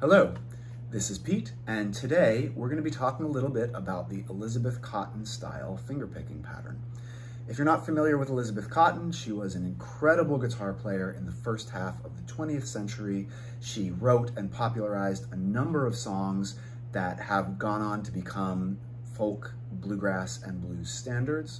Hello, this is Pete, and today we're going to be talking a little bit about the Elizabeth Cotten style fingerpicking pattern. If you're not familiar with Elizabeth Cotten, she was an incredible guitar player in the first half of the 20th century. She wrote and popularized a number of songs that have gone on to become folk, bluegrass, and blues standards.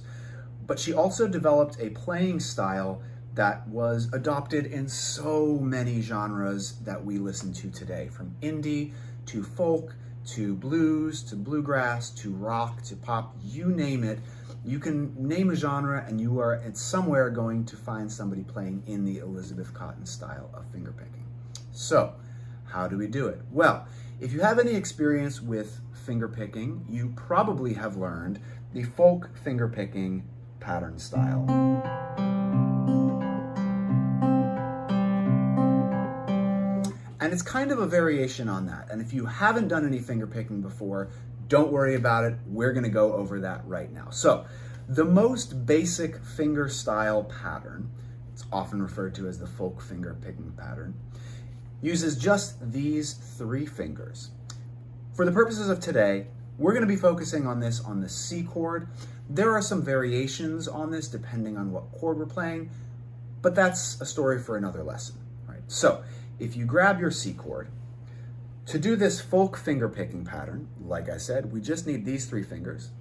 But she also developed a playing style that was adopted in so many genres that we listen to today, from indie to folk to blues to bluegrass to rock to pop, you name it. You can name a genre and you are somewhere going to find somebody playing in the Elizabeth Cotten style of fingerpicking. So, how do we do it? Well, if you have any experience with fingerpicking, you probably have learned the folk fingerpicking pattern style. And it's kind of a variation on that. And if you haven't done any fingerpicking before, don't worry about it. We're going to go over that right now. So, the most basic finger style pattern, it's often referred to as the folk fingerpicking pattern, uses just these three fingers. For the purposes of today, we're going to be focusing on this on the C chord. There are some variations on this depending on what chord we're playing, but that's a story for another lesson, right? So, if you grab your C chord, to do this folk fingerpicking pattern, like I said, we just need these three fingers,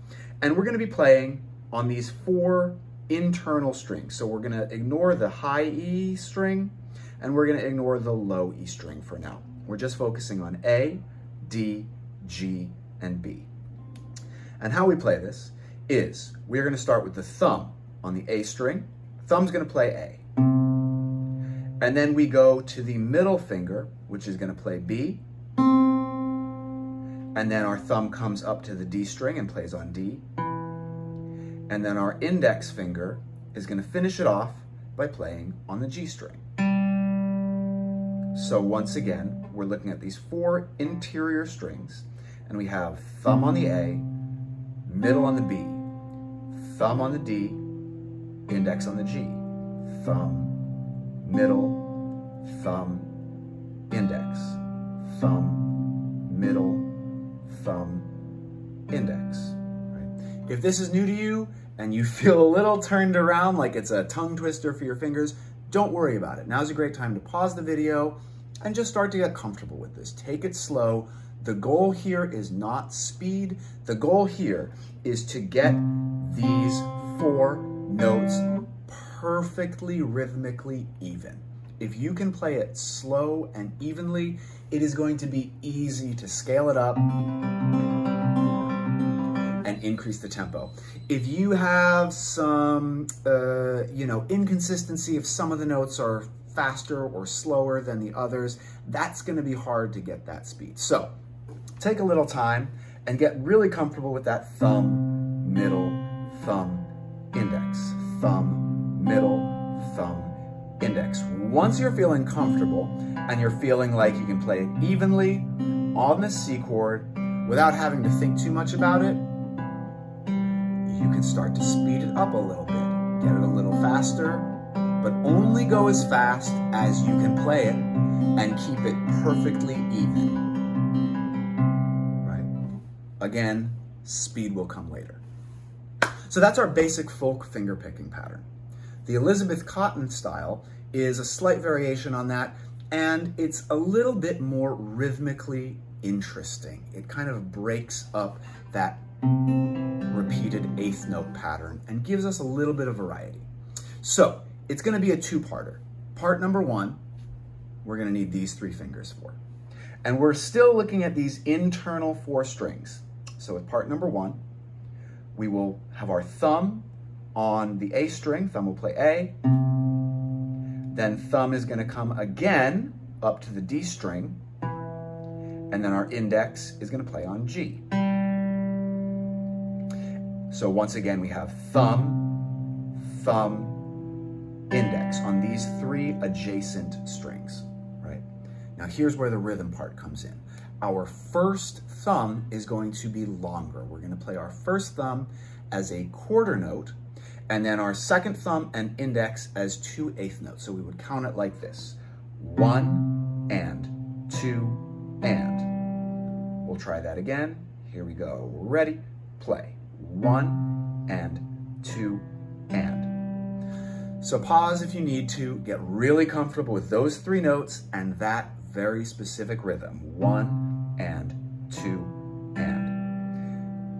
and we're going to be playing on these four internal strings. So we're going to ignore the high E string, and we're going to ignore the low E string for now. We're just focusing on A, D, G, and B. And how we play this is we're going to start with the thumb on the A string. Thumb's going to play A. And then we go to the middle finger, which is going to play B. And then our thumb comes up to the D string and plays on D. And then our index finger is going to finish it off by playing on the G string. So once again, we're looking at these four interior strings, and we have thumb on the A, middle on the B, thumb on the D, index on the G, thumb, middle, thumb, index, thumb, middle, thumb, index. Right? If this is new to you and you feel a little turned around like it's a tongue twister for your fingers, don't worry about it. Now's a great time to pause the video and just start to get comfortable with this. Take it slow. The goal here is not speed. The goal here is to get these four notes perfectly rhythmically even. If you can play it slow and evenly, it is going to be easy to scale it up and increase the tempo. If you have some, inconsistency, if some of the notes are faster or slower than the others, that's going to be hard to get that speed. So take a little time and get really comfortable with that thumb, middle, thumb, index, thumb, middle, thumb, index. Once you're feeling comfortable and you're feeling like you can play it evenly on the C chord without having to think too much about it, you can start to speed it up a little bit. Get it a little faster, but only go as fast as you can play it and keep it perfectly even. Right? Again, speed will come later. So that's our basic folk fingerpicking pattern. The Elizabeth Cotten style is a slight variation on that, and it's a little bit more rhythmically interesting. It kind of breaks up that repeated eighth note pattern and gives us a little bit of variety. So it's going to be a two-parter. Part number one, we're going to need these three fingers for. And we're still looking at these internal four strings. So with part number one, we will have our thumb on the A string. Thumb will play A. Then thumb is going to come again up to the D string. And then our index is going to play on G. So once again, we have thumb, thumb, index on these three adjacent strings, right? Now here's where the rhythm part comes in. Our first thumb is going to be longer. We're going to play our first thumb as a quarter note, and then our second thumb and index as 2/8 notes. So we would count it like this: 1 and 2 and. We'll try that again. Here we go. Ready, play. 1 and 2 and. So pause if you need to. Get really comfortable with those 3 notes and that very specific rhythm. 1 and 2 and.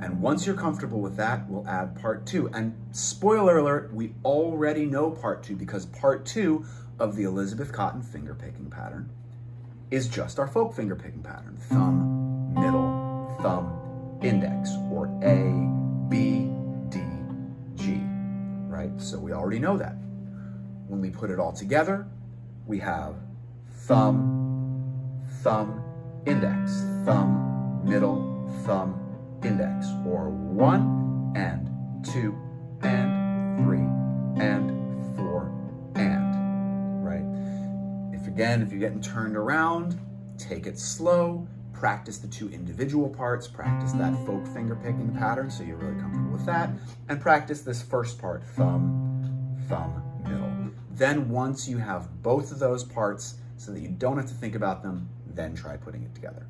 And once you're comfortable with that, we'll add part 2. And spoiler alert, we already know part 2 because part 2 of the Elizabeth Cotten fingerpicking pattern is just our folk fingerpicking pattern. Thumb, middle, thumb, index, or A, B, D, G, right? So we already know that. When we put it all together, we have thumb, thumb, index, thumb, middle, thumb, index, or 1 and 2 and 3 and 4 and, right? If you're getting turned around, take it slow, practice the 2 individual parts, practice that folk finger picking pattern so you're really comfortable with that, and practice this first part, thumb, thumb, middle. Then once you have both of those parts so that you don't have to think about them, then try putting it together.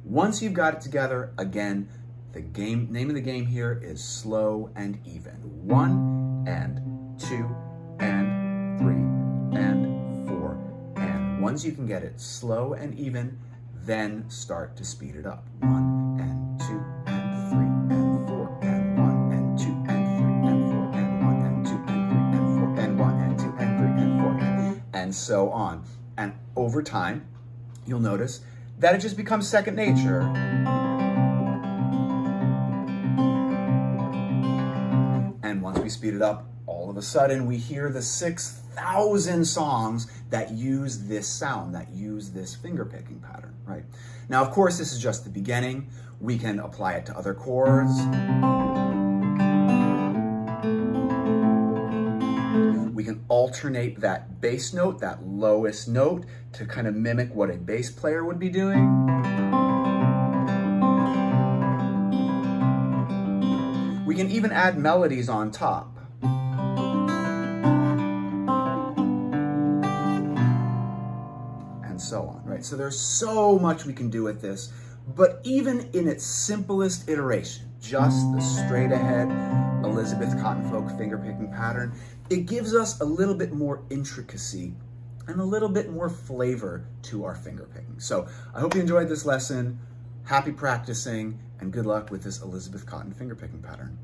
Once you've got it together, again, the name of the game here is slow and even. 1 and 2 and 3 and 4 and. Once you can get it slow and even, then start to speed it up. 1 and 2 and 3 and 4 and 1 and 2 and 3 and 4 and 1 and 2 and 3 and 4 and 1 and 2 and 3 and 4 and so on. And over time, you'll notice that it just becomes second nature. And once we speed it up, all of a sudden we hear the 6,000 songs that use this sound, that use this fingerpicking pattern, right? Now, of course, this is just the beginning. We can apply it to other chords. We can alternate that bass note, that lowest note, to kind of mimic what a bass player would be doing. We can even add melodies on top. And so on, right? So there's so much we can do with this, but even in its simplest iteration, just the straight ahead Elizabeth Cotten folk fingerpicking pattern, it gives us a little bit more intricacy and a little bit more flavor to our fingerpicking. So I hope you enjoyed this lesson. Happy practicing and good luck with this Elizabeth Cotten fingerpicking pattern.